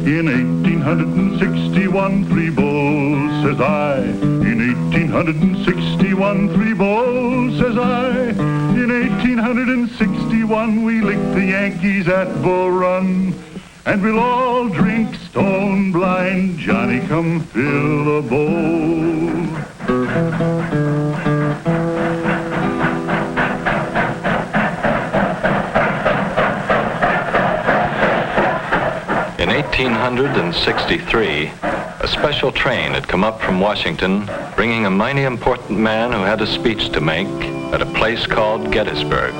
In 1861, 3 bulls, says I. In 1861, 3 bulls, says I. In 1861, we licked the Yankees at Bull Run. And we'll all drink stone blind. Johnny, come fill the bowl. In 1863, a special train had come up from Washington, bringing a mighty important man who had a speech to make at a place called Gettysburg.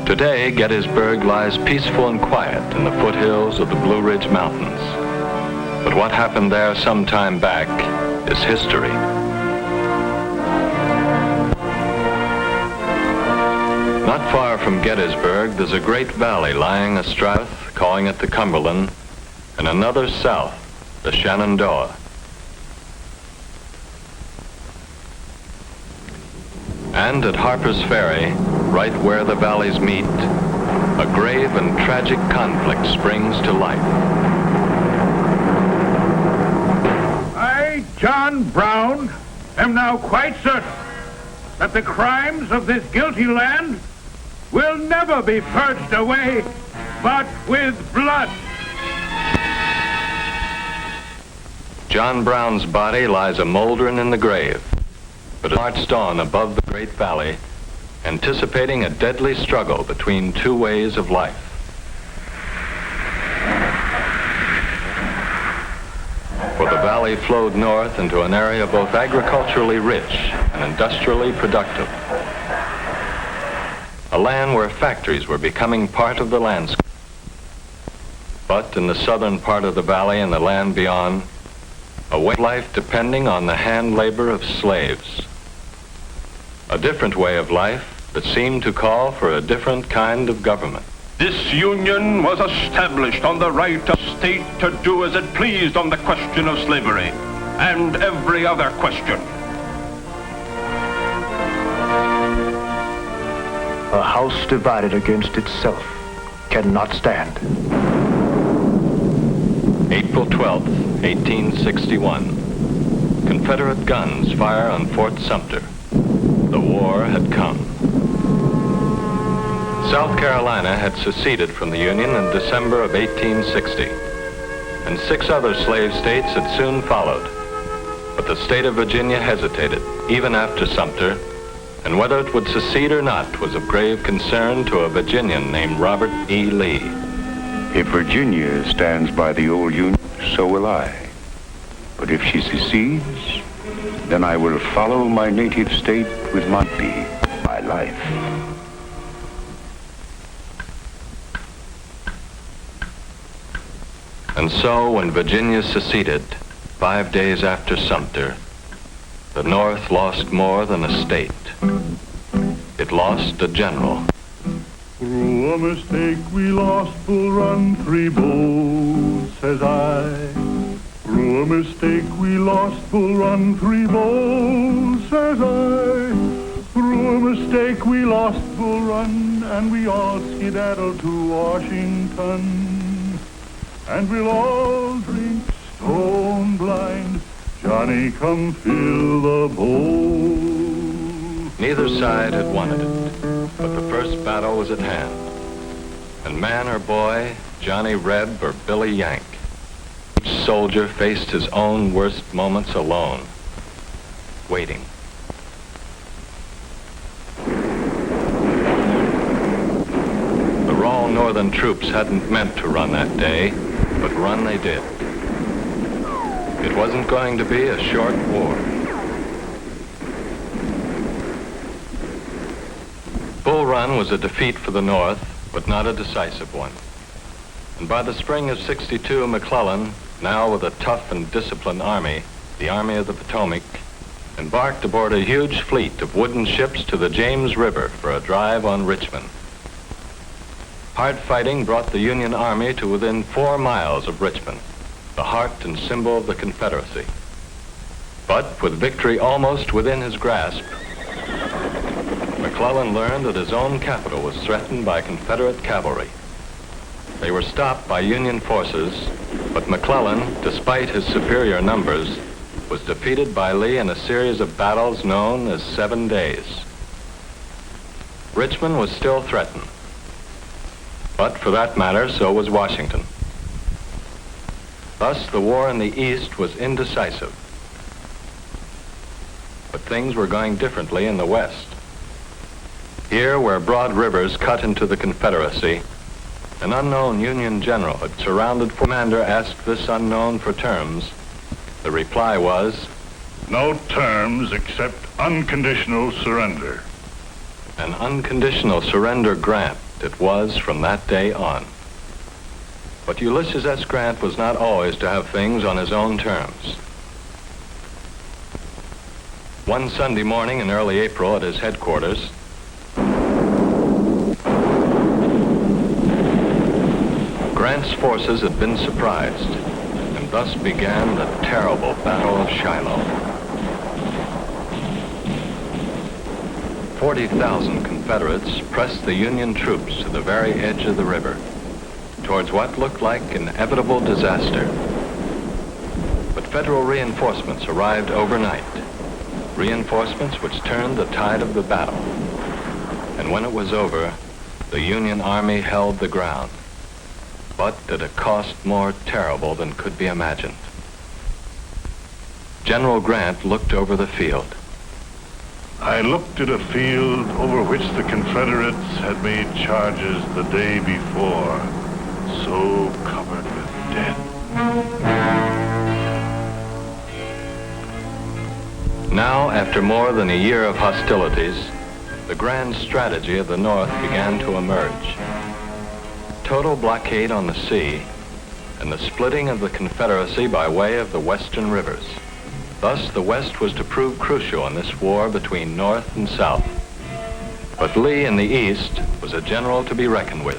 Today, Gettysburg lies peaceful and quiet in the foothills of the Blue Ridge Mountains. But what happened there some time back is history. Not far from Gettysburg, there's a great valley lying astride, calling it the Cumberland, and another south, the Shenandoah. And at Harper's Ferry, right where the valleys meet, a grave and tragic conflict springs to life. I, John Brown, am now quite certain that the crimes of this guilty land will never be purged away but with blood. John Brown's body lies a mouldering in the grave, but it marched on above the great valley, anticipating a deadly struggle between two ways of life. For the valley flowed north into an area both agriculturally rich and industrially productive. A land where factories were becoming part of the landscape. But in the southern part of the valley and the land beyond, a way of life depending on the hand labor of slaves. A different way of life that seemed to call for a different kind of government. This union was established on the right of state to do as it pleased on the question of slavery and every other question. A house divided against itself cannot stand. April 12th, 1861. Confederate guns fire on Fort Sumter. The war had come. South Carolina had seceded from the Union in December of 1860, and 6 other slave states had soon followed. But the state of Virginia hesitated, even after Sumter, and whether it would secede or not was of grave concern to a Virginian named Robert E. Lee. If Virginia stands by the old Union, so will I. But if she secedes, then I will follow my native state with my life. And so when Virginia seceded, 5 days after Sumter, the North lost more than a state. It lost a general. Through a mistake we lost Bull Run, 3 bulls, says I. Through a mistake we lost Bull Run, 3 bulls, says I. Through a mistake we lost Bull Run, and we all skedaddled to Washington. And we'll all drink stone blind. Johnny, come fill the bowl. Neither side had wanted it, but the first battle was at hand. And man or boy, Johnny Reb or Billy Yank, each soldier faced his own worst moments alone, waiting. The raw northern troops hadn't meant to run that day, but run they did. It wasn't going to be a short war. Bull Run was a defeat for the North, but not a decisive one. And by the spring of '62, McClellan, now with a tough and disciplined army, the Army of the Potomac, embarked aboard a huge fleet of wooden ships to the James River for a drive on Richmond. Hard fighting brought the Union Army to within 4 miles of Richmond, the heart and symbol of the Confederacy. But with victory almost within his grasp, McClellan learned that his own capital was threatened by Confederate cavalry. They were stopped by Union forces, but McClellan, despite his superior numbers, was defeated by Lee in a series of battles known as 7 days. Richmond was still threatened, but for that matter, so was Washington. Thus, the war in the East was indecisive. But things were going differently in the West. Here, where broad rivers cut into the Confederacy, an unknown Union general had surrounded. Commander asked this unknown for terms. The reply was, "No terms except unconditional surrender." an unconditional surrender grant it was from that day on. But Ulysses S. Grant was not always to have things on his own terms. One Sunday morning in early April at his headquarters, Grant's forces had been surprised, and thus began the terrible Battle of Shiloh. 40,000 Confederates pressed the Union troops to the very edge of the river, towards what looked like inevitable disaster. But Federal reinforcements arrived overnight, reinforcements which turned the tide of the battle. And when it was over, the Union Army held the ground, but at a cost more terrible than could be imagined. General Grant looked over the field. I looked at a field over which the Confederates had made charges the day before, so covered with dead. Now, after more than a year of hostilities, the grand strategy of the North began to emerge. Total blockade on the sea, and the splitting of the Confederacy by way of the western rivers. Thus, the West was to prove crucial in this war between North and South. But Lee in the East was a general to be reckoned with.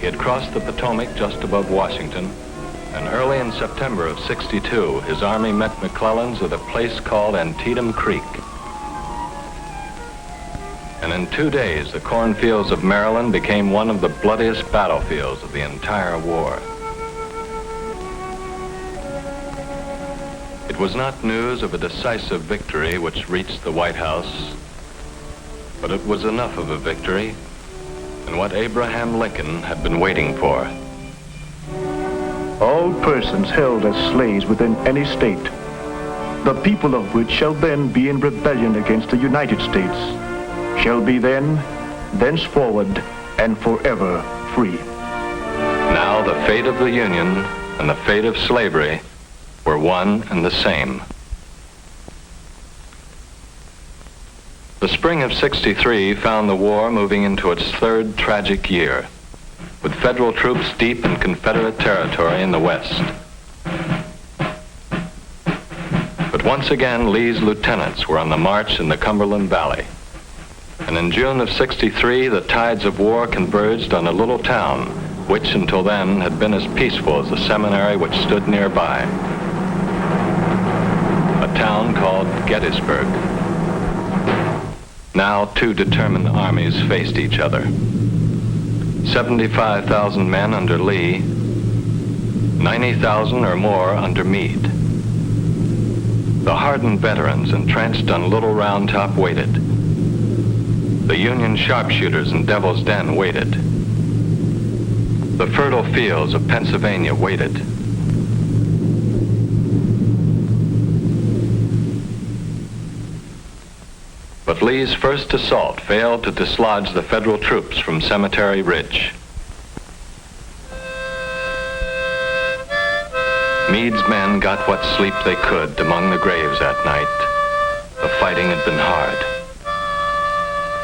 He had crossed the Potomac just above Washington, and early in September of '62, his army met McClellan's at a place called Antietam Creek. And in 2 days, the cornfields of Maryland became one of the bloodiest battlefields of the entire war. It was not news of a decisive victory which reached the White House, but it was enough of a victory and what Abraham Lincoln had been waiting for. All persons held as slaves within any state, the people of which shall then be in rebellion against the United States, shall be then, thenceforward, and forever free. Now the fate of the Union and the fate of slavery were one and the same. The spring of '63 found the war moving into its third tragic year, with Federal troops deep in Confederate territory in the West. But once again, Lee's lieutenants were on the march in the Cumberland Valley. And in June of '63, the tides of war converged on a little town, which until then had been as peaceful as the seminary which stood nearby. A town called Gettysburg. Now 2 determined armies faced each other. 75,000 men under Lee, 90,000 or more under Meade. The hardened veterans entrenched on Little Round Top waited. The Union sharpshooters in Devil's Den waited. The fertile fields of Pennsylvania waited. But Lee's first assault failed to dislodge the Federal troops from Cemetery Ridge. Meade's men got what sleep they could among the graves that night. The fighting had been hard.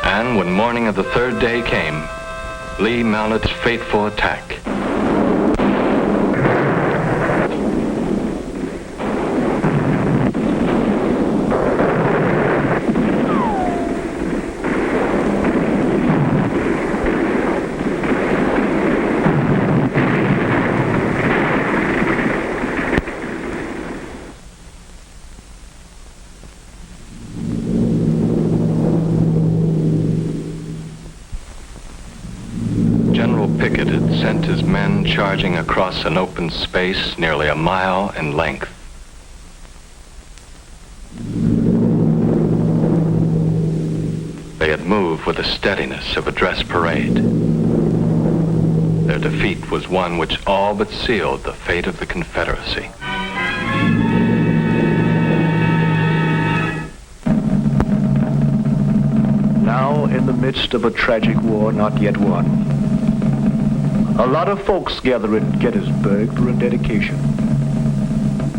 And when morning of the 3rd day came, Lee mounted his fateful attack. General Pickett had sent his men charging across an open space nearly a mile in length. They had moved with the steadiness of a dress parade. Their defeat was one which all but sealed the fate of the Confederacy. Now, in the midst of a tragic war not yet won, a lot of folks gather at Gettysburg for a dedication.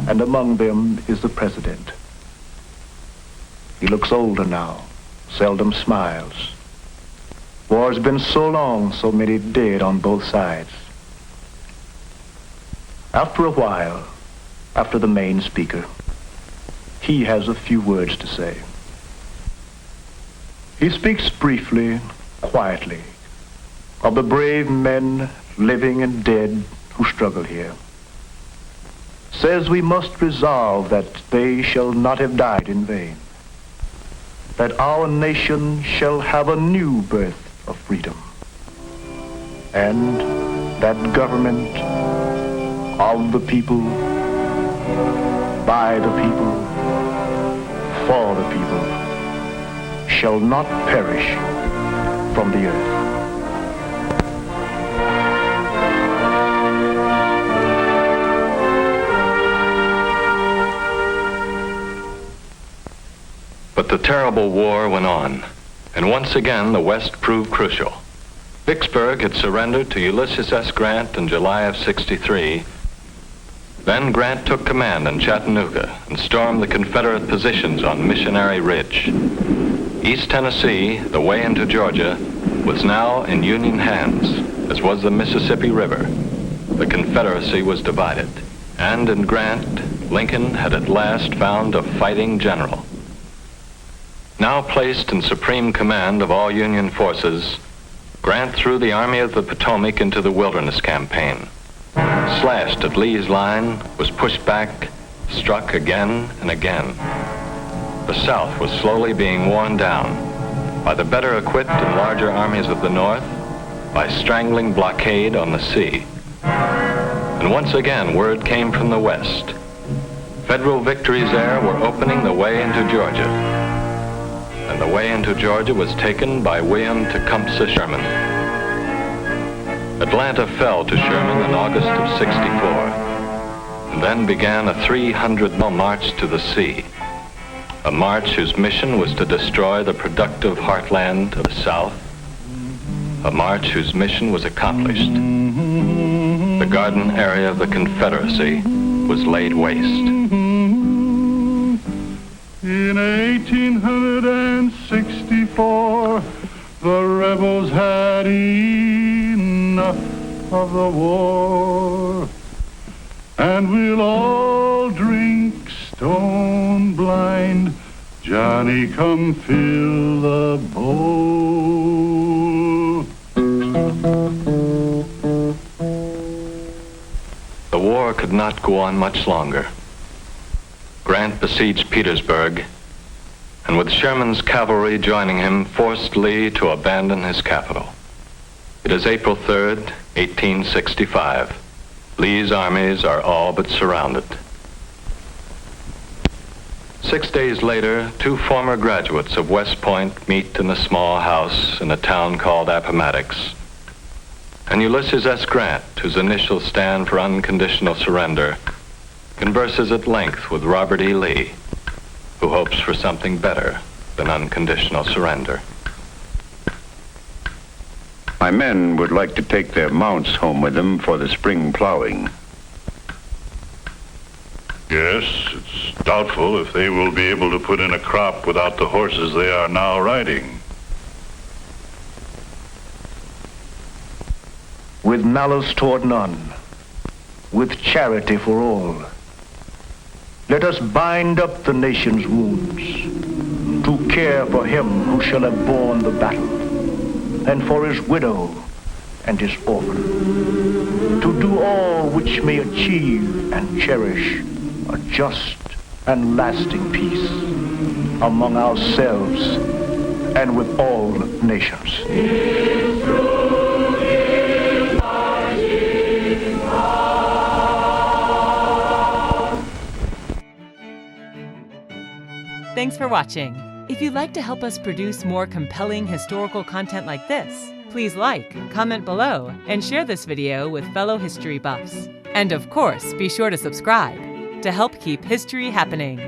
And among them is the president. He looks older now, seldom smiles. War's been so long, so many dead on both sides. After a while, after the main speaker, he has a few words to say. He speaks briefly, quietly, of the brave men, living and dead, who struggle here. Says we must resolve that they shall not have died in vain, that our nation shall have a new birth of freedom, and that government of the people, by the people, for the people, shall not perish from the earth. But the terrible war went on, and once again the West proved crucial. Vicksburg had surrendered to Ulysses S. Grant in July of '63. Then Grant took command in Chattanooga and stormed the Confederate positions on Missionary Ridge. East Tennessee, the way into Georgia, was now in Union hands, as was the Mississippi River. The Confederacy was divided, and in Grant, Lincoln had at last found a fighting general. Now placed in supreme command of all Union forces, Grant threw the Army of the Potomac into the Wilderness Campaign. Slashed at Lee's line, was pushed back, struck again and again. The South was slowly being worn down by the better equipped and larger armies of the North, by strangling blockade on the sea. And once again, word came from the West. Federal victories there were opening the way into Georgia. And the way into Georgia was taken by William Tecumseh Sherman. Atlanta fell to Sherman in August of '64, and then began a 300-mile march to the sea. A march whose mission was to destroy the productive heartland of the South. A march whose mission was accomplished. The garden area of the Confederacy was laid waste. In 1864, the rebels had enough of the war, and we'll all drink stone blind. Johnny, come fill the bowl. The war could not go on much longer. Grant besieged Petersburg, and with Sherman's cavalry joining him, forced Lee to abandon his capital. It is April 3rd, 1865. Lee's armies are all but surrounded. 6 days later, two former graduates of West Point meet in a small house in a town called Appomattox. And Ulysses S. Grant, whose initials stand for unconditional surrender, converses at length with Robert E. Lee, who hopes for something better than unconditional surrender. My men would like to take their mounts home with them for the spring plowing. Yes, it's doubtful if they will be able to put in a crop without the horses they are now riding. With malice toward none, with charity for all, let us bind up the nation's wounds, to care for him who shall have borne the battle, and for his widow and his orphan, to do all which may achieve and cherish a just and lasting peace among ourselves and with all nations. It's true, Thanks for watching. If you'd like to help us produce more compelling historical content like this, please like, comment below, and share this video with fellow history buffs. And of course, be sure to subscribe to help keep history happening.